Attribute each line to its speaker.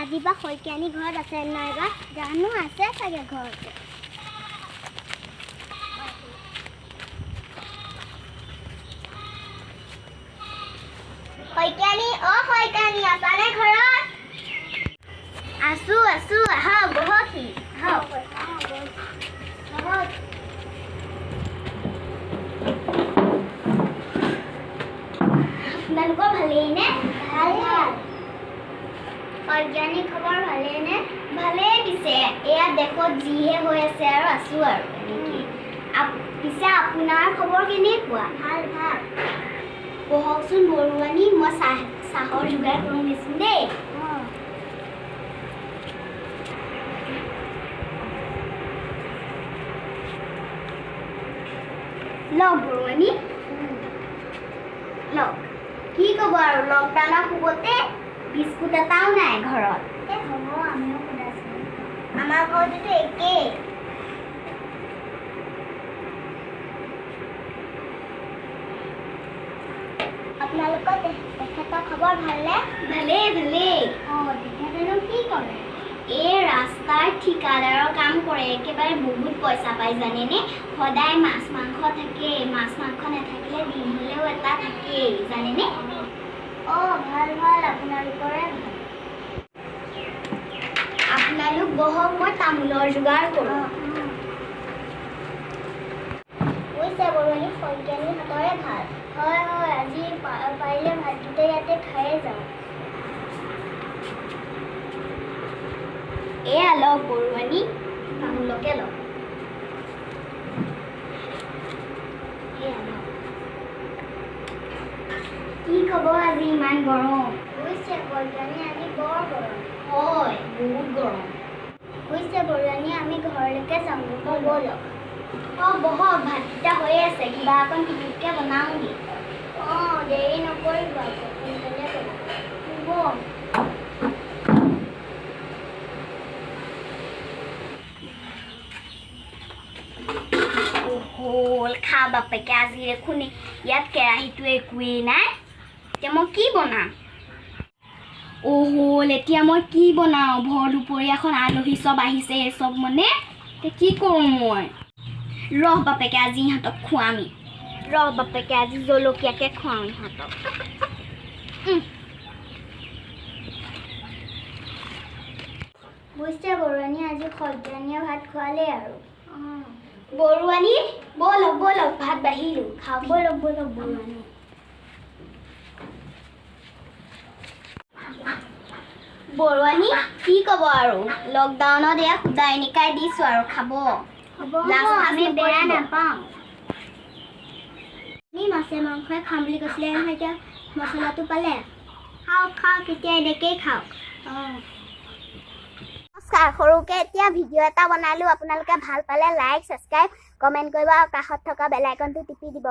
Speaker 1: আজি বা শইকীয়ানী ঘৰত আছে নাইবা জানো আছে চাগে ঘৰতে শইকীয়ানী শইকীয়ানী আছানে ঘৰত আছো আছো আহক বহকহি আহক আপোনালোকৰ ভালেইনে ভাল ভাল শইকীয়ানী খবৰ ভালেইনে ভালেই পিছে এয়া দেশত যিহে হৈ আছে আৰু আছো আৰু এনেকৈ পিছে আপোনাৰ খবৰ কেনেকুৱা ভাল ভাল বহকচোন বৰুৱানী মই চাহৰ যোগাৰ কৰি দিছোঁ দেই লওক বৰুৱানী লওক কি ক'ব আৰু লকডাউনৰ কোবতে বিস্কুট এটাও নাই ঘৰত হ'ব আমিও সুধাইছোঁ আমাৰ ঘৰটোতো একেই আপোনালোকৰ তেখেতৰ খবৰ ভালনে ভালেই ভালেই তেখেতেনো কি কৰে এই ৰাস্তাৰ ঠিকাদাৰৰ কাম কৰে একেবাৰে বহুত পইচা পায় জানেনে সদায় মাছ মাংস থাকে মাছ মাংস নাথাকিলে দিন হ'লেও এটা থাকেই জানেনে ভাল ভাল আপোনালোকৰে ভাল আপোনালোক বহক মই তামোলৰ যোগাৰ কৰোঁ কৈছে বৰুৱানী শইকীয়ানী হাতৰে ভাল হয় হয় আজি পাৰিলে ভাতকেইটা ইয়াতে খায়ে যাওঁ এয়া লওক বৰুৱানী তামোলকে লওক কি খবৰ আজি ইমান গৰম হৈছে বৰুৱানী আজি বৰ গৰম হয় বহুত গৰম হৈছে বৰুৱানী আমি ঘৰলৈকে যাওঁ ব'লক বহক ভাতকেইটা হৈয়ে আছে কিবা অকণ পিটিককৈ বনাওঁগৈ দেৰি নকৰিব সোনকালে হ'ব হ'ল খা বাপেকে আজি দেখোন ইয়াত কেৰাহীটো একোৱেই নাই এতিয়া মই কি বনাম হ'ল এতিয়া মই কি বনাওঁ ভৰ দুপৰীয়াখন আলহী চব আহিছে চব মানে এতিয়া কি কৰোঁ মই ৰহ বাপেকে আজি ইহঁতক খুৱামি ৰহ বাপেকে আজি জলকীয়াকৈ খুৱাওঁ ইহঁতক বুজিছে বৰুৱানী আজি শইকীয়ানীয়ে ভাত খোৱালে আৰু বৰুৱানী ব'লক ব'লক ভাত বাঢ়িলোঁ খাওক ব'লক ব'লক বৰুৱানী বৰুৱানী কি ক'ব আৰু লকডাউনত এয়া সুদাই নিকাই দিছোঁ আৰু খাব আমি বেয়া নাপাওঁ আপুনি মাছে মাংসই খাম বুলি কৈছিলে নহয় এতিয়া মছলাটো পালে খাওক খাওক এতিয়া এনেকেই খাওক নমস্কাৰ সৰুকৈ এতিয়া ভিডিঅ' এটা বনালোঁ আপোনালোকে ভাল পালে লাইক ছাবস্ক্ৰাইব কমেণ্ট কৰিব আৰু কাষত থকা বেল আইকনটো টিপি দিব